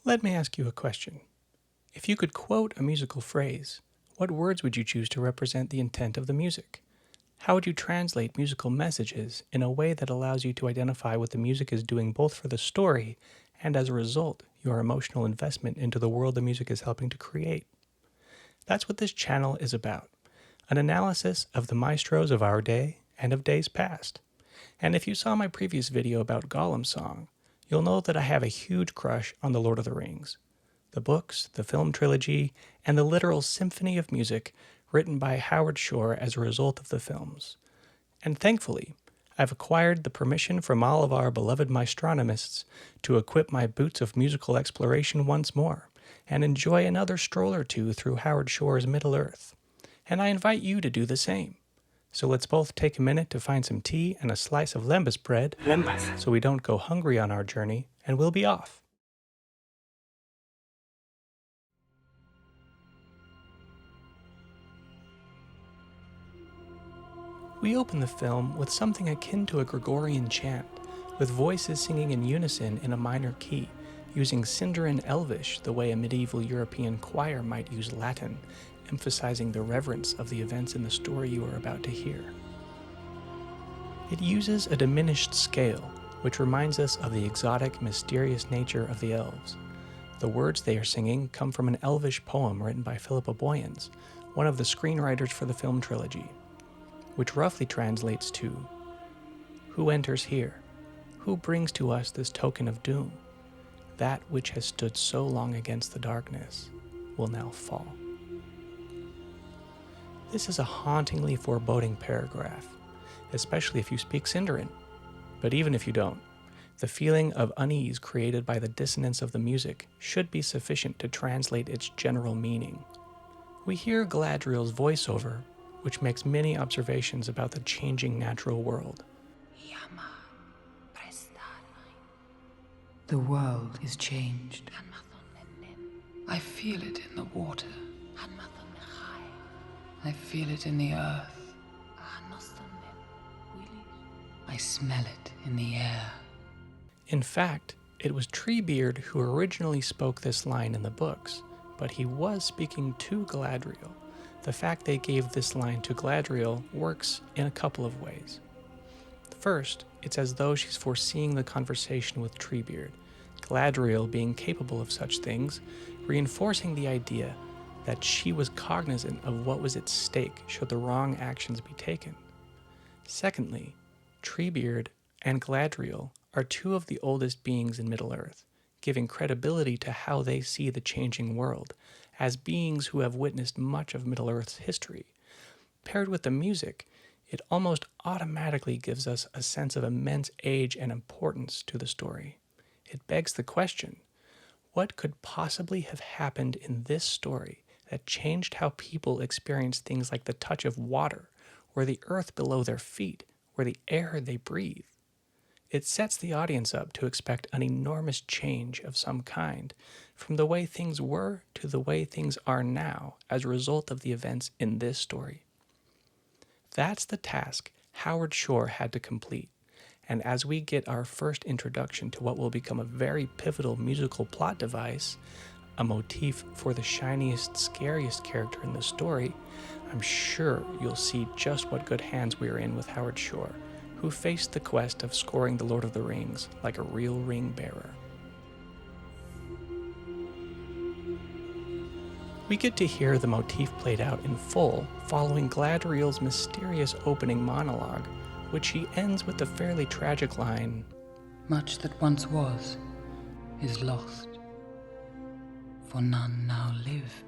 Let me ask you a question. If you could quote a musical phrase, what words would you choose to represent the intent of the music? How would you translate musical messages in a way that allows you to identify what the music is doing both for the story and, as a result, your emotional investment into the world the music is helping to create? That's what this channel is about, an analysis of the maestros of our day and of days past. And if you saw my previous video about Gollum's song, you'll know that I have a huge crush on The Lord of the Rings. The books, the film trilogy, and the literal symphony of music written by Howard Shore as a result of the films. And thankfully, I've acquired the permission from all of our beloved Maestronomists to equip my boots of musical exploration once more and enjoy another stroll or two through Howard Shore's Middle-earth. And I invite you to do the same. So let's both take a minute to find some tea and a slice of lembas bread so we don't go hungry on our journey, and we'll be off. We open the film with something akin to a Gregorian chant, with voices singing in unison in a minor key, using Sindarin Elvish the way a medieval European choir might use Latin, emphasizing the reverence of the events in the story you are about to hear. It uses a diminished scale, which reminds us of the exotic, mysterious nature of the elves. The words they are singing come from an Elvish poem written by Philippa Boyens, one of the screenwriters for the film trilogy, which roughly translates to, "Who enters here? Who brings to us this token of doom? That which has stood so long against the darkness will now fall." This is a hauntingly foreboding paragraph, especially if you speak Sindarin. But even if you don't, the feeling of unease created by the dissonance of the music should be sufficient to translate its general meaning. We hear Galadriel's voiceover, which makes many observations about the changing natural world. The world is changed. I feel it in the water. I feel it in the earth. I smell it in the air. In fact, it was Treebeard who originally spoke this line in the books, but he was speaking to Galadriel. The fact they gave this line to Galadriel works in a couple of ways. First, it's as though she's foreseeing the conversation with Treebeard, Galadriel being capable of such things, reinforcing the idea that she was cognizant of what was at stake should the wrong actions be taken. Secondly, Treebeard and Galadriel are two of the oldest beings in Middle-earth, giving credibility to how they see the changing world, as beings who have witnessed much of Middle-earth's history. Paired with the music, it almost automatically gives us a sense of immense age and importance to the story. It begs the question, what could possibly have happened in this story that changed how people experience things like the touch of water, or the earth below their feet, or the air they breathe? It sets the audience up to expect an enormous change of some kind, from the way things were to the way things are now as a result of the events in this story. That's the task Howard Shore had to complete, and as we get our first introduction to what will become a very pivotal musical plot device, a motif for the shiniest, scariest character in the story, I'm sure you'll see just what good hands we are in with Howard Shore, who faced the quest of scoring The Lord of the Rings like a real ring bearer. We get to hear the motif played out in full following Galadriel's mysterious opening monologue, which she ends with the fairly tragic line, "Much that once was is lost, for none now live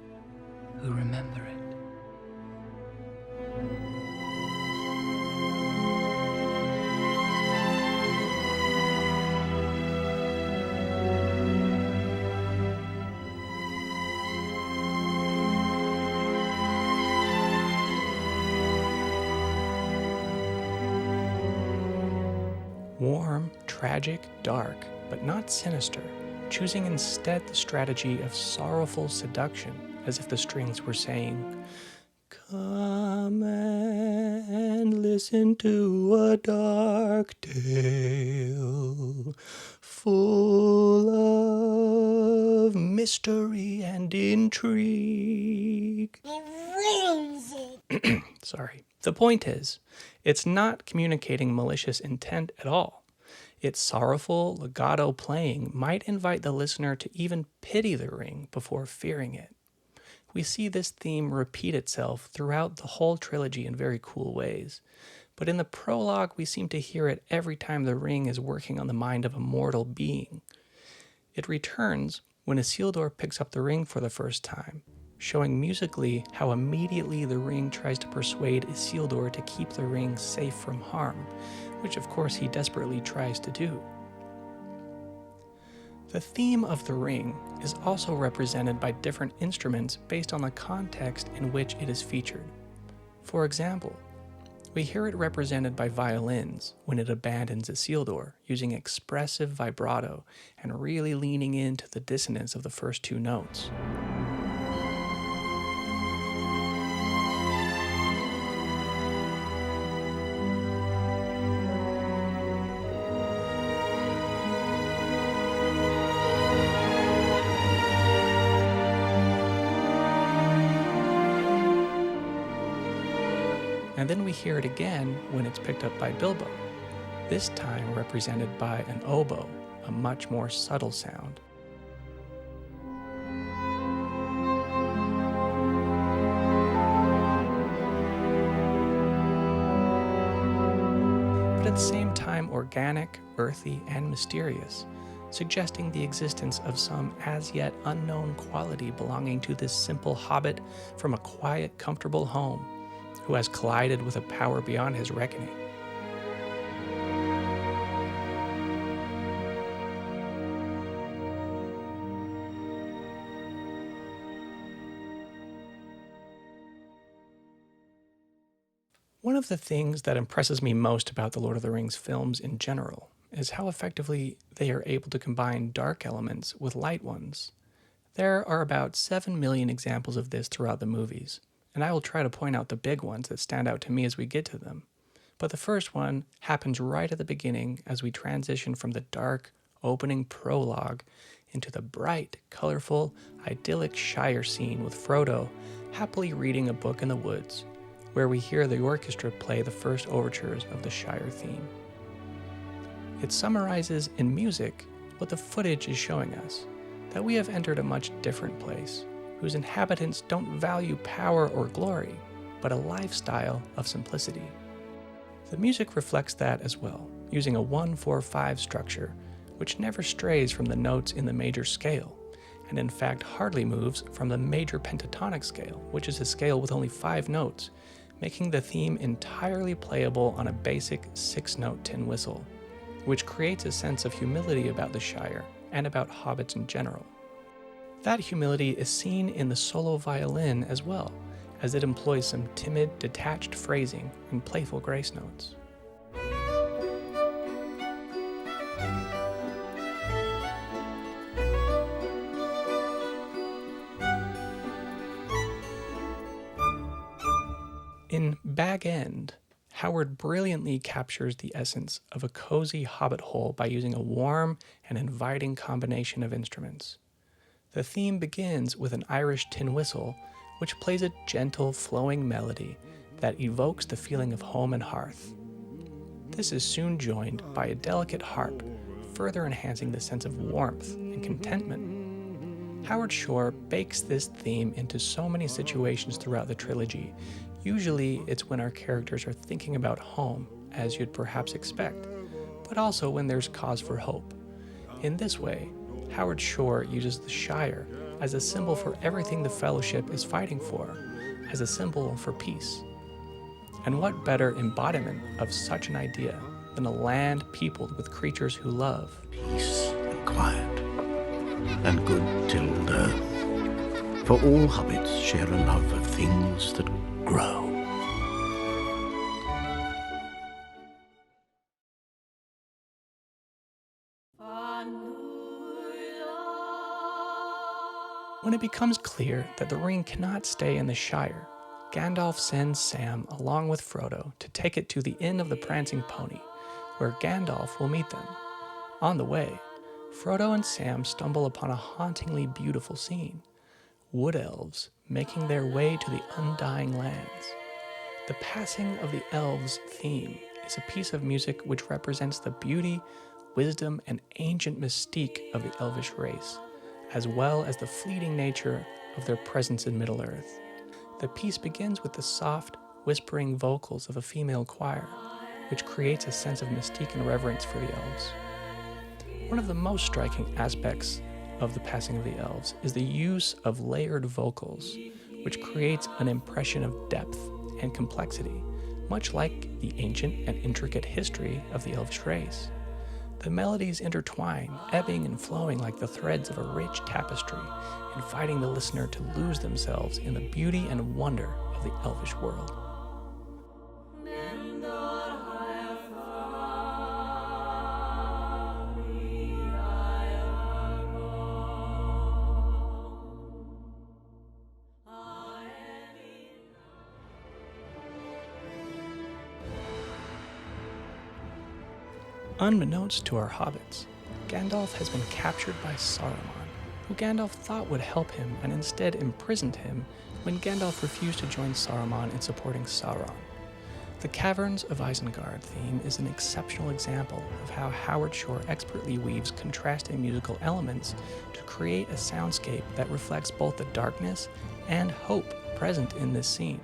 who remember it." Warm, tragic, dark, but not sinister, choosing instead the strategy of sorrowful seduction, as if the strings were saying, "Come and listen to a dark tale, full mystery and intrigue. Sorry. The point is, it's not communicating malicious intent at all. Its sorrowful legato playing might invite the listener to even pity the ring before fearing it. We see this theme repeat itself throughout the whole trilogy in very cool ways, but in the prologue we seem to hear it every time the ring is working on the mind of a mortal being. It returns when Isildur picks up the ring for the first time, showing musically how immediately the ring tries to persuade Isildur to keep the ring safe from harm, which of course he desperately tries to do. The theme of the ring is also represented by different instruments based on the context in which it is featured. For example, we hear it represented by violins when it abandons Isildur, using expressive vibrato and really leaning into the dissonance of the first two notes. And then we hear it again when it's picked up by Bilbo, this time represented by an oboe, a much more subtle sound. But at the same time organic, earthy, and mysterious, suggesting the existence of some as yet unknown quality belonging to this simple hobbit from a quiet, comfortable home, who has collided with a power beyond his reckoning. One of the things that impresses me most about the Lord of the Rings films in general is how effectively they are able to combine dark elements with light ones. There are about 7 million examples of this throughout the movies, and I will try to point out the big ones that stand out to me as we get to them. But the first one happens right at the beginning as we transition from the dark, opening prologue into the bright, colorful, idyllic Shire scene with Frodo happily reading a book in the woods, where we hear the orchestra play the first overtures of the Shire theme. It summarizes in music what the footage is showing us, that we have entered a much different place, whose inhabitants don't value power or glory, but a lifestyle of simplicity. The music reflects that as well, using a 1-4-5 structure, which never strays from the notes in the major scale, and in fact hardly moves from the major pentatonic scale, which is a scale with only 5 notes, making the theme entirely playable on a basic 6-note tin whistle, which creates a sense of humility about the Shire and about hobbits in general. That humility is seen in the solo violin as well, as it employs some timid, detached phrasing and playful grace notes. In Bag End, Howard brilliantly captures the essence of a cozy hobbit hole by using a warm and inviting combination of instruments. The theme begins with an Irish tin whistle, which plays a gentle, flowing melody that evokes the feeling of home and hearth. This is soon joined by a delicate harp, further enhancing the sense of warmth and contentment. Howard Shore bakes this theme into so many situations throughout the trilogy. Usually, it's when our characters are thinking about home, as you'd perhaps expect, but also when there's cause for hope. In this way, Howard Shore uses the Shire as a symbol for everything the Fellowship is fighting for, as a symbol for peace. And what better embodiment of such an idea than a land peopled with creatures who love? Peace and quiet, and good tilled earth. For all hobbits share a love of things that grow. When it becomes clear that the ring cannot stay in the Shire, Gandalf sends Sam along with Frodo to take it to the Inn of the Prancing Pony, where Gandalf will meet them. On the way, Frodo and Sam stumble upon a hauntingly beautiful scene. Wood elves making their way to the Undying Lands. The Passing of the Elves theme is a piece of music which represents the beauty, wisdom, and ancient mystique of the Elvish race, as well as the fleeting nature of their presence in Middle-earth. The piece begins with the soft, whispering vocals of a female choir, which creates a sense of mystique and reverence for the elves. One of the most striking aspects of the Passing of the Elves is the use of layered vocals, which creates an impression of depth and complexity, much like the ancient and intricate history of the Elvish race. The melodies intertwine, ebbing and flowing like the threads of a rich tapestry, inviting the listener to lose themselves in the beauty and wonder of the Elvish world. Unbeknownst to our hobbits, Gandalf has been captured by Saruman, who Gandalf thought would help him and instead imprisoned him when Gandalf refused to join Saruman in supporting Sauron. The Caverns of Isengard theme is an exceptional example of how Howard Shore expertly weaves contrasting musical elements to create a soundscape that reflects both the darkness and hope present in this scene.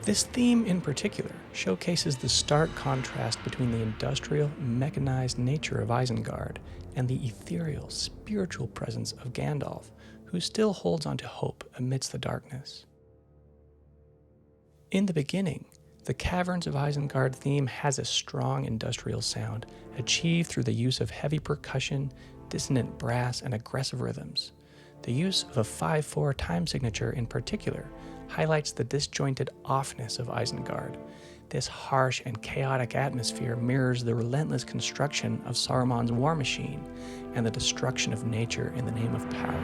This theme in particular showcases the stark contrast between the industrial, mechanized nature of Isengard and the ethereal, spiritual presence of Gandalf, who still holds on to hope amidst the darkness. In the beginning, the Caverns of Isengard theme has a strong industrial sound, achieved through the use of heavy percussion, dissonant brass, and aggressive rhythms. The use of a 5/4 time signature in particular highlights the disjointed offness of Isengard. This harsh and chaotic atmosphere mirrors the relentless construction of Saruman's war machine and the destruction of nature in the name of power.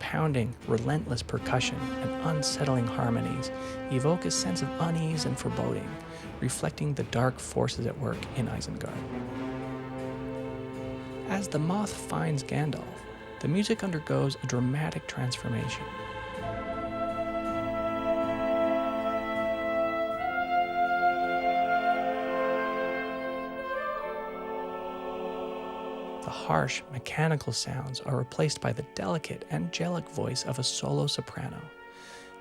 Pounding, relentless percussion, and unsettling harmonies evoke a sense of unease and foreboding, reflecting the dark forces at work in Isengard. As the moth finds Gandalf, the music undergoes a dramatic transformation. The harsh, mechanical sounds are replaced by the delicate, angelic voice of a solo soprano.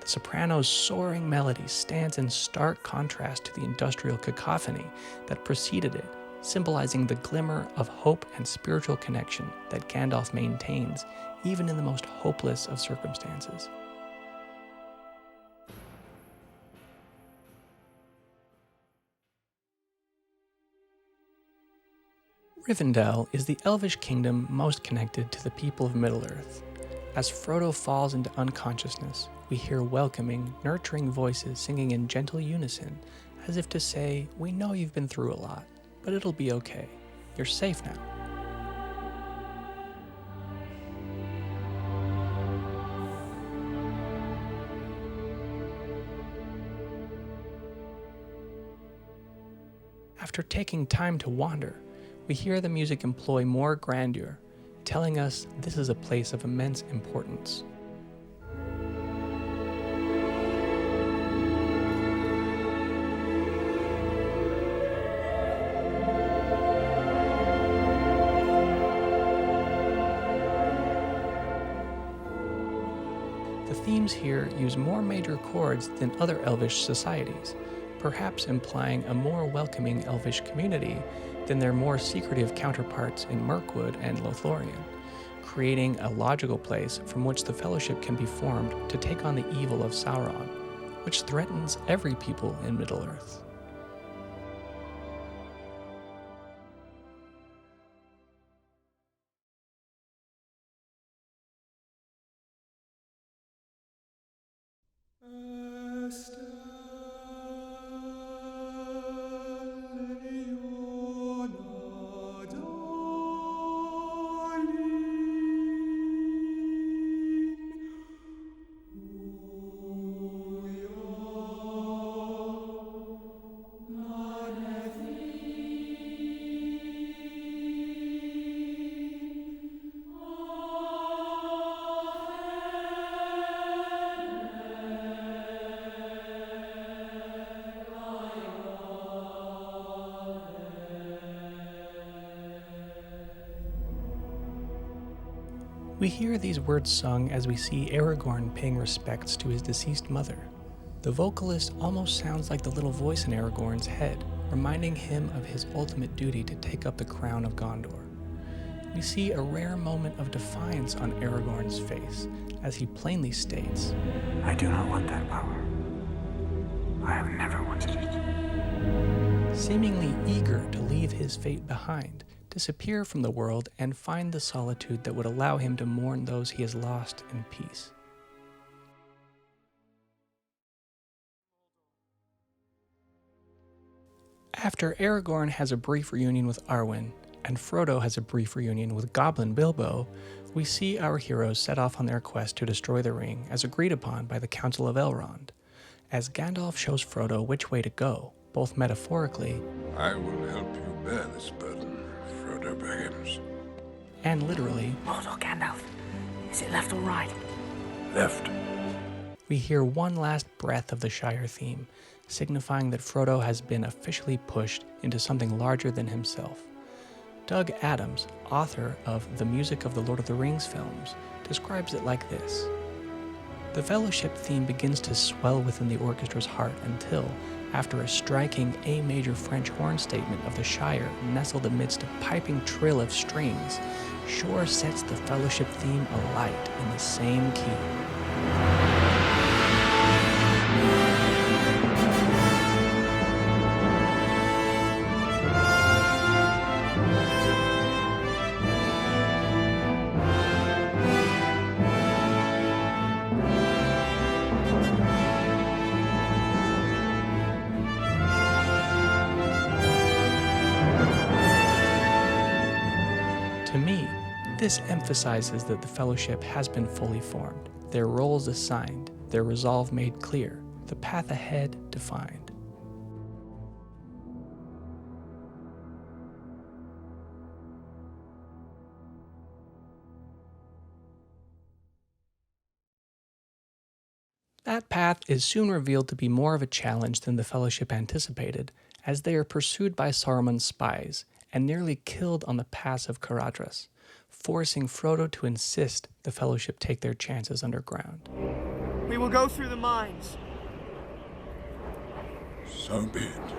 The soprano's soaring melody stands in stark contrast to the industrial cacophony that preceded it, symbolizing the glimmer of hope and spiritual connection that Gandalf maintains even in the most hopeless of circumstances. Rivendell is the Elvish kingdom most connected to the people of Middle-earth. As Frodo falls into unconsciousness, we hear welcoming, nurturing voices singing in gentle unison, as if to say, "We know you've been through a lot, but it'll be okay. You're safe now." After taking time to wander, we hear the music employ more grandeur, telling us this is a place of immense importance. The themes here use more major chords than other Elvish societies, perhaps implying a more welcoming Elvish community than their more secretive counterparts in Mirkwood and Lothlorien, creating a logical place from which the Fellowship can be formed to take on the evil of Sauron, which threatens every people in Middle-earth. We hear these words sung as we see Aragorn paying respects to his deceased mother. The vocalist almost sounds like the little voice in Aragorn's head, reminding him of his ultimate duty to take up the crown of Gondor. We see a rare moment of defiance on Aragorn's face, as he plainly states, I do not want that power. I have never wanted it. Seemingly eager to leave his fate behind, disappear from the world, and find the solitude that would allow him to mourn those he has lost in peace. After Aragorn has a brief reunion with Arwen, and Frodo has a brief reunion with Goblin Bilbo, we see our heroes set off on their quest to destroy the ring as agreed upon by the Council of Elrond. As Gandalf shows Frodo which way to go, both metaphorically, I will help you bear this burden, Frodo Baggins. and literally, Mordor, Gandalf. Is it left or right? Left. we hear one last breath of the Shire theme, signifying that Frodo has been officially pushed into something larger than himself. Doug Adams, author of the music of the Lord of the Rings films, describes it like this. The Fellowship theme begins to swell within the orchestra's heart until, after a striking A major French horn statement of the Shire nestled amidst a piping trill of strings, Shore sets the Fellowship theme alight in the same key. To me, this emphasizes that the Fellowship has been fully formed, their roles assigned, their resolve made clear, the path ahead defined. That path is soon revealed to be more of a challenge than the Fellowship anticipated, as they are pursued by Saruman's spies and nearly killed on the pass of Caradhras, forcing Frodo to insist the Fellowship take their chances underground. We will go through the mines. So be it.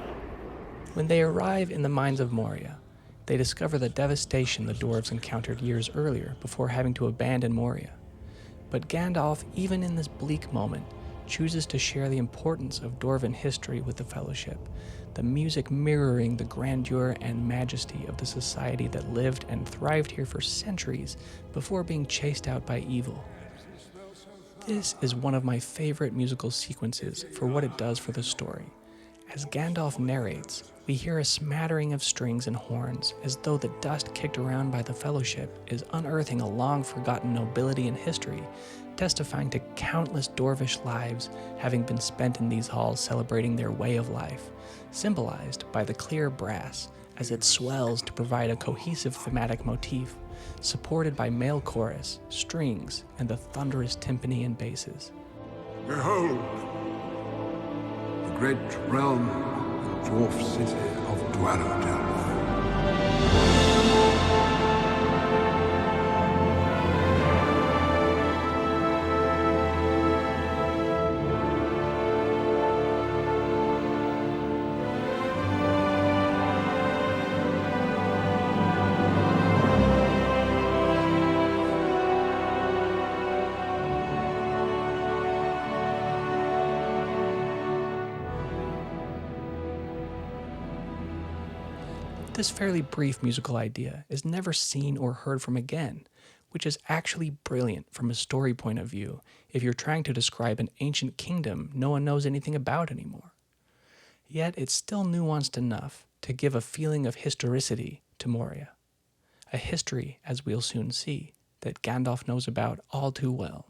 When they arrive in the mines of Moria, they discover the devastation the dwarves encountered years earlier before having to abandon Moria. But Gandalf, even in this bleak moment, chooses to share the importance of Dwarven history with the Fellowship, the music mirroring the grandeur and majesty of the society that lived and thrived here for centuries before being chased out by evil. This is one of my favorite musical sequences for what it does for the story. As Gandalf narrates, we hear a smattering of strings and horns, as though the dust kicked around by the Fellowship is unearthing a long-forgotten nobility and history, testifying to countless dwarvish lives having been spent in these halls celebrating their way of life, symbolized by the clear brass as it swells to provide a cohesive thematic motif, supported by male chorus, strings, and the thunderous timpani and basses. Behold, the great realm and dwarf city of Dwarrowdale. This fairly brief musical idea is never seen or heard from again, which is actually brilliant from a story point of view if you're trying to describe an ancient kingdom no one knows anything about anymore. Yet it's still nuanced enough to give a feeling of historicity to Moria, a history, as we'll soon see, that Gandalf knows about all too well.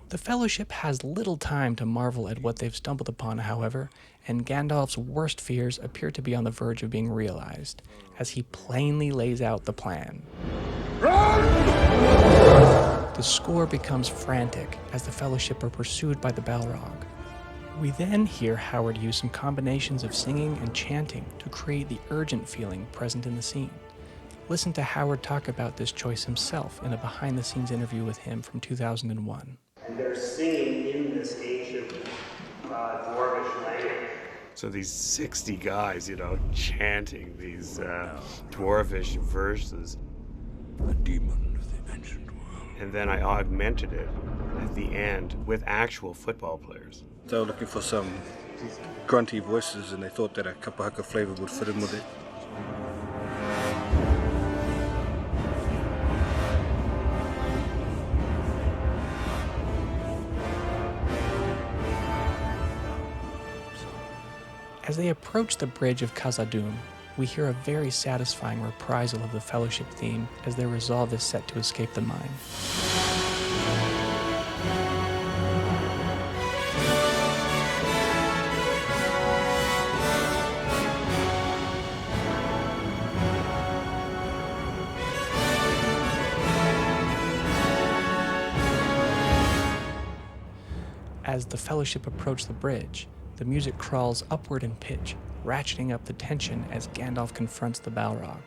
The Fellowship has little time to marvel at what they've stumbled upon, however, and Gandalf's worst fears appear to be on the verge of being realized, as he plainly lays out the plan. The score becomes frantic as the Fellowship are pursued by the Balrog. We then hear Howard use some combinations of singing and chanting to create the urgent feeling present in the scene. Listen to Howard talk about this choice himself in a behind-the-scenes interview with him from 2001. And they're singing in this ancient Dwarvish language. So these 60 guys, chanting these Dwarvish verses. A demon of the ancient world. And then I augmented it at the end with actual football players. They were looking for some grunty voices, and they thought that a Kapahaka flavor would fit in with it. As they approach the bridge of Khazad-dûm, we hear a very satisfying reprisal of the Fellowship theme as their resolve is set to escape the mine. As the Fellowship approach the bridge, the music crawls upward in pitch, ratcheting up the tension as Gandalf confronts the Balrog.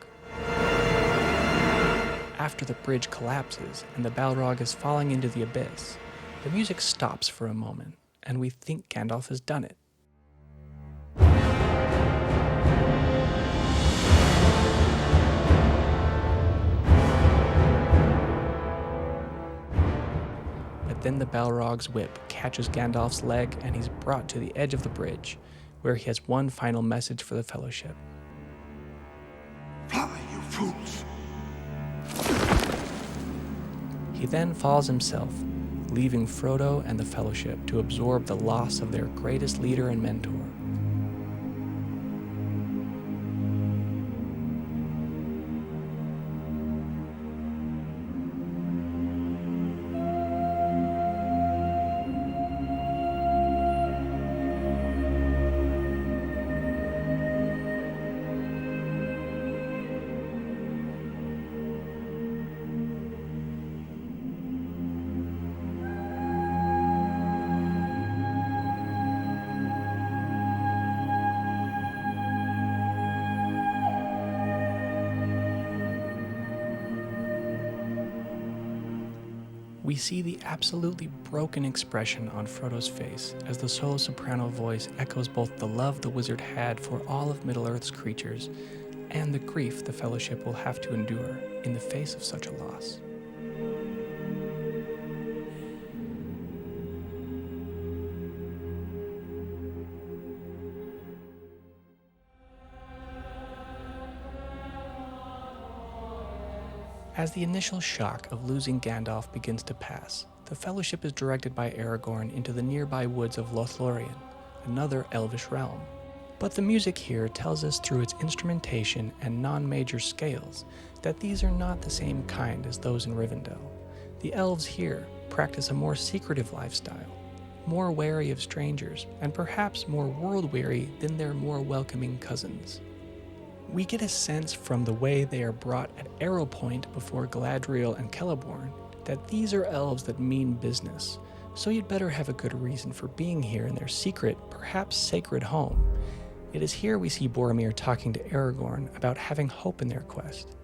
After the bridge collapses and the Balrog is falling into the abyss, the music stops for a moment, and we think Gandalf has done it. Then the Balrog's whip catches Gandalf's leg and he's brought to the edge of the bridge, where he has one final message for the Fellowship. Fly, you fools! He then falls himself, leaving Frodo and the Fellowship to absorb the loss of their greatest leader and mentor. We see the absolutely broken expression on Frodo's face as the solo soprano voice echoes both the love the wizard had for all of Middle-earth's creatures and the grief the Fellowship will have to endure in the face of such a loss. As the initial shock of losing Gandalf begins to pass, the Fellowship is directed by Aragorn into the nearby woods of Lothlorien, another Elvish realm. But the music here tells us through its instrumentation and non-major scales that these are not the same kind as those in Rivendell. The Elves here practice a more secretive lifestyle, more wary of strangers, and perhaps more world-weary than their more welcoming cousins. We get a sense from the way they are brought at arrow point before Galadriel and Celeborn that these are elves that mean business, so you'd better have a good reason for being here in their secret, perhaps sacred home. It is here we see Boromir talking to Aragorn about having hope in their quest,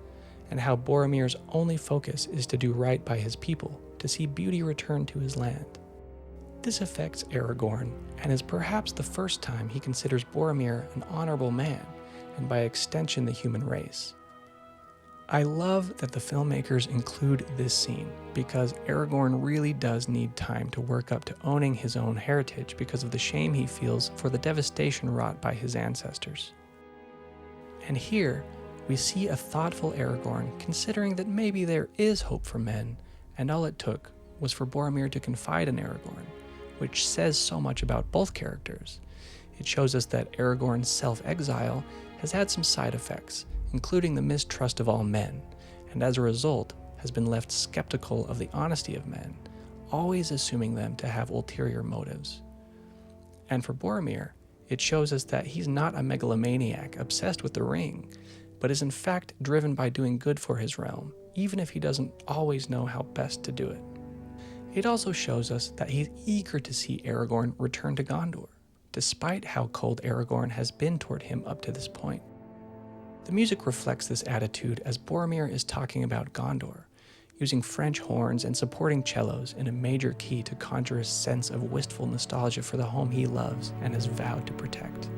and how Boromir's only focus is to do right by his people, to see beauty return to his land. This affects Aragorn, and is perhaps the first time he considers Boromir an honorable man, and by extension the human race. I love that the filmmakers include this scene because Aragorn really does need time to work up to owning his own heritage because of the shame he feels for the devastation wrought by his ancestors. And here, we see a thoughtful Aragorn considering that maybe there is hope for men, and all it took was for Boromir to confide in Aragorn, which says so much about both characters. It shows us that Aragorn's self-exile has had some side effects, including the mistrust of all men, and as a result has been left skeptical of the honesty of men, always assuming them to have ulterior motives. And for Boromir, it shows us that he's not a megalomaniac obsessed with the ring, but is in fact driven by doing good for his realm, even if he doesn't always know how best to do it. It also shows us that he's eager to see Aragorn return to Gondor, despite how cold Aragorn has been toward him up to this point. The music reflects this attitude as Boromir is talking about Gondor, using French horns and supporting cellos in a major key to conjure a sense of wistful nostalgia for the home he loves and has vowed to protect.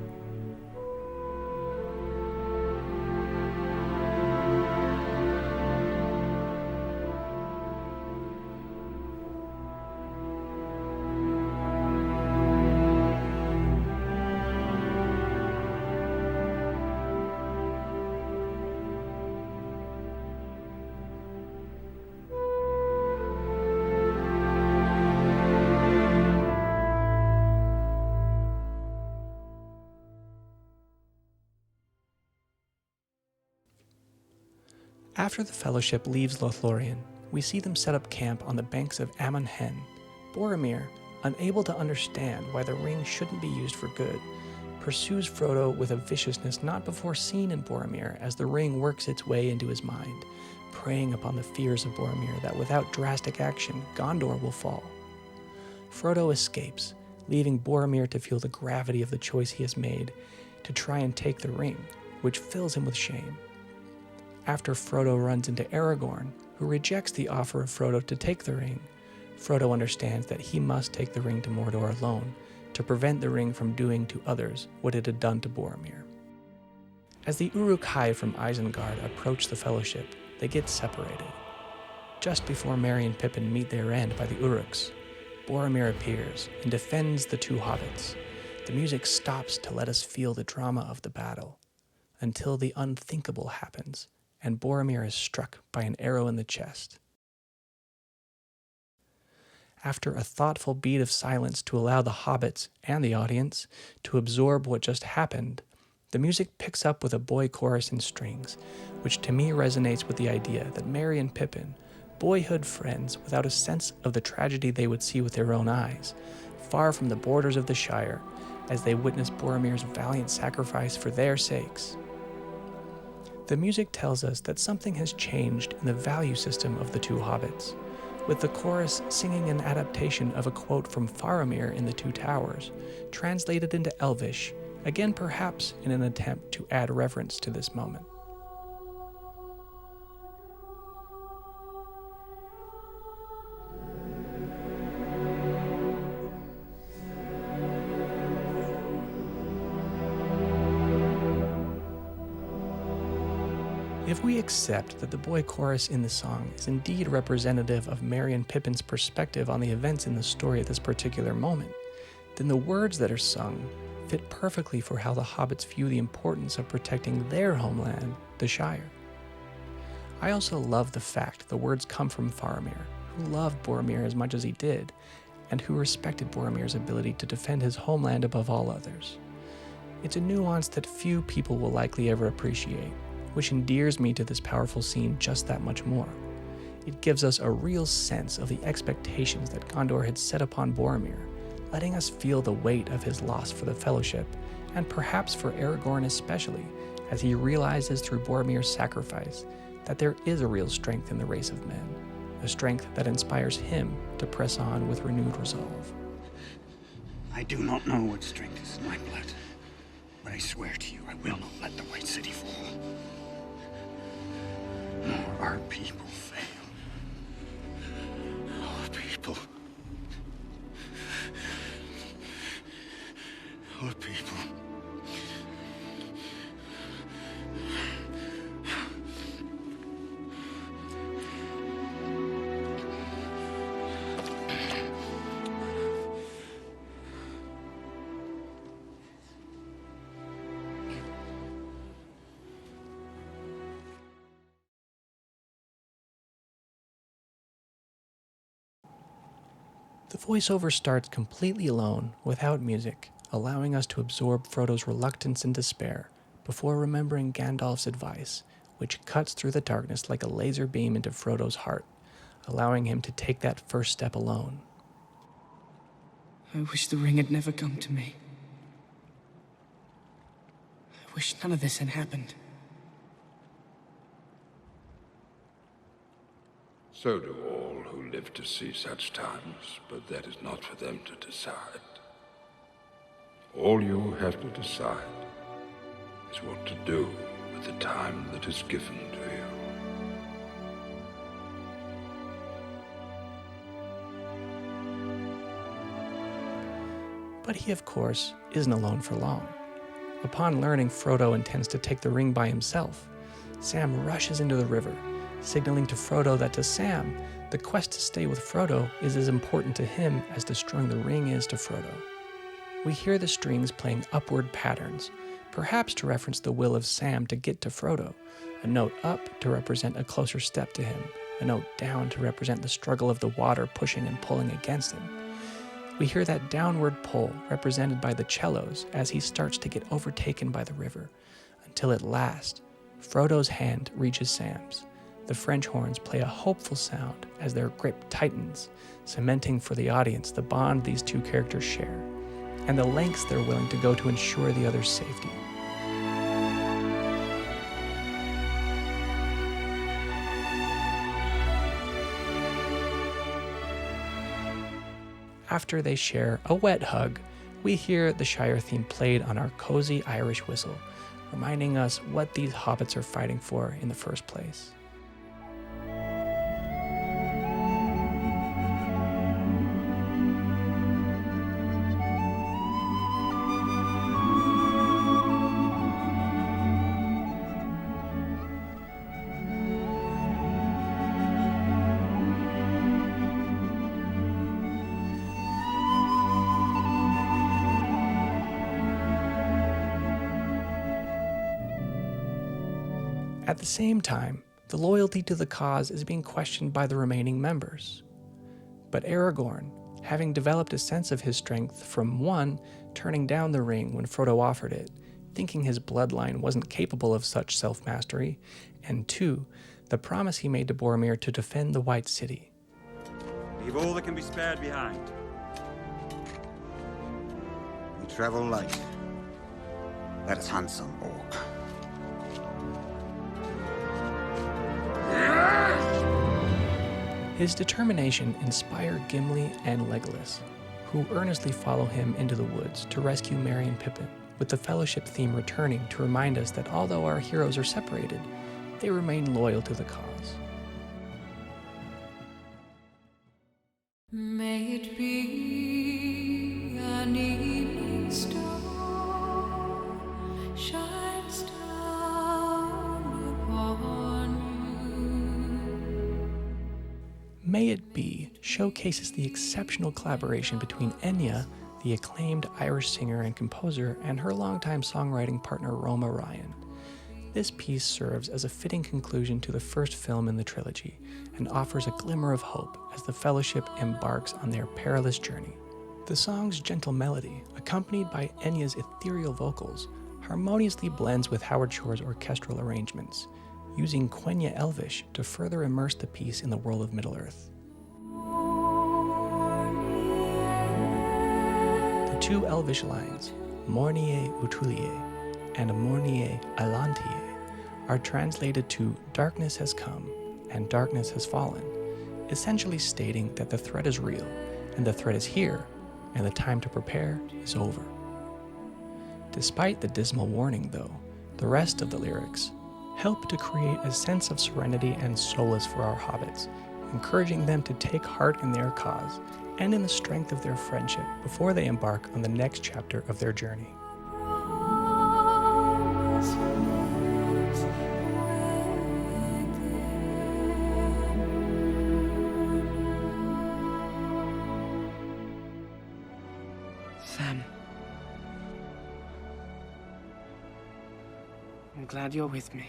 After the Fellowship leaves Lothlorien, we see them set up camp on the banks of Amon Hen. Boromir, unable to understand why the ring shouldn't be used for good, pursues Frodo with a viciousness not before seen in Boromir as the ring works its way into his mind, preying upon the fears of Boromir that without drastic action, Gondor will fall. Frodo escapes, leaving Boromir to feel the gravity of the choice he has made to try and take the ring, which fills him with shame. After Frodo runs into Aragorn, who rejects the offer of Frodo to take the ring, Frodo understands that he must take the ring to Mordor alone to prevent the ring from doing to others what it had done to Boromir. As the Uruk-hai from Isengard approach the Fellowship, they get separated. Just before Merry and Pippin meet their end by the Uruks, Boromir appears and defends the two hobbits. The music stops to let us feel the drama of the battle, until the unthinkable happens, and Boromir is struck by an arrow in the chest. After a thoughtful beat of silence to allow the hobbits and the audience to absorb what just happened, the music picks up with a boy chorus in strings, which to me resonates with the idea that Merry and Pippin, boyhood friends without a sense of the tragedy they would see with their own eyes, far from the borders of the Shire, as they witness Boromir's valiant sacrifice for their sakes. The music tells us that something has changed in the value system of the two hobbits, with the chorus singing an adaptation of a quote from Faramir in The Two Towers, translated into Elvish, again perhaps in an attempt to add reverence to this moment. If we accept that the boy chorus in the song is indeed representative of Merry and Pippin's perspective on the events in the story at this particular moment, then the words that are sung fit perfectly for how the hobbits view the importance of protecting their homeland, the Shire. I also love the fact the words come from Faramir, who loved Boromir as much as he did, and who respected Boromir's ability to defend his homeland above all others. It's a nuance that few people will likely ever appreciate, which endears me to this powerful scene just that much more. It gives us a real sense of the expectations that Gondor had set upon Boromir, letting us feel the weight of his loss for the Fellowship, and perhaps for Aragorn especially, as he realizes through Boromir's sacrifice that there is a real strength in the race of men, a strength that inspires him to press on with renewed resolve. I do not know what strength is in my blood, but I swear to you I will not let the White City fall. Nor our people fail. Our people. Our people. The voiceover starts completely alone, without music, allowing us to absorb Frodo's reluctance and despair, before remembering Gandalf's advice, which cuts through the darkness like a laser beam into Frodo's heart, allowing him to take that first step alone. I wish the ring had never come to me. I wish none of this had happened. So do all who live to see such times, but that is not for them to decide. All you have to decide is what to do with the time that is given to you. But he, of course, isn't alone for long. Upon learning Frodo intends to take the ring by himself, Sam rushes into the river, signaling to Frodo that to Sam, the quest to stay with Frodo is as important to him as destroying the ring is to Frodo. We hear the strings playing upward patterns, perhaps to reference the will of Sam to get to Frodo, a note up to represent a closer step to him, a note down to represent the struggle of the water pushing and pulling against him. We hear that downward pull represented by the cellos as he starts to get overtaken by the river, until at last, Frodo's hand reaches Sam's. The French horns play a hopeful sound as their grip tightens, cementing for the audience the bond these two characters share, and the lengths they're willing to go to ensure the other's safety. After they share a wet hug, we hear the Shire theme played on our cozy Irish whistle, reminding us what these hobbits are fighting for in the first place. At the same time, the loyalty to the cause is being questioned by the remaining members. But Aragorn, having developed a sense of his strength from 1, turning down the ring when Frodo offered it, thinking his bloodline wasn't capable of such self-mastery, and 2, the promise he made to Boromir to defend the White City. Leave all that can be spared behind. We travel light. Let us hunt some orc. His determination inspired Gimli and Legolas, who earnestly follow him into the woods to rescue Merry and Pippin, with the Fellowship theme returning to remind us that although our heroes are separated, they remain loyal to the cause. May it be an evening star shines down upon you. May It Be showcases the exceptional collaboration between Enya, the acclaimed Irish singer and composer, and her longtime songwriting partner Roma Ryan. This piece serves as a fitting conclusion to the first film in the trilogy and offers a glimmer of hope as the Fellowship embarks on their perilous journey. The song's gentle melody, accompanied by Enya's ethereal vocals, harmoniously blends with Howard Shore's orchestral arrangements, using Quenya Elvish to further immerse the piece in the world of Middle-earth. The two Elvish lines, Mornie Utulie and Mornie Alantie, are translated to "darkness has come" and "darkness has fallen," essentially stating that the threat is real, and the threat is here, and the time to prepare is over. Despite the dismal warning, though, the rest of the lyrics help to create a sense of serenity and solace for our hobbits, encouraging them to take heart in their cause and in the strength of their friendship before they embark on the next chapter of their journey. Sam. I'm glad you're with me.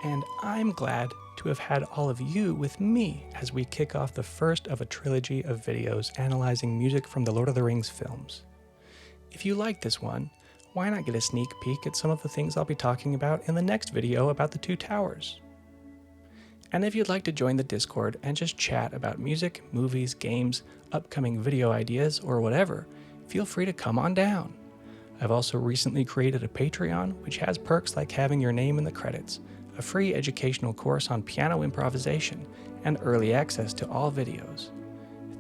And I'm glad to have had all of you with me as we kick off the first of a trilogy of videos analyzing music from the Lord of the Rings films. If you like this one, why not get a sneak peek at some of the things I'll be talking about in the next video about the Two Towers? And if you'd like to join the Discord and just chat about music, movies, games, upcoming video ideas, or whatever, feel free to come on down. I've also recently created a Patreon, which has perks like having your name in the credits, a free educational course on piano improvisation, and early access to all videos.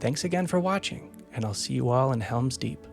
Thanks again for watching, and I'll see you all in Helm's Deep.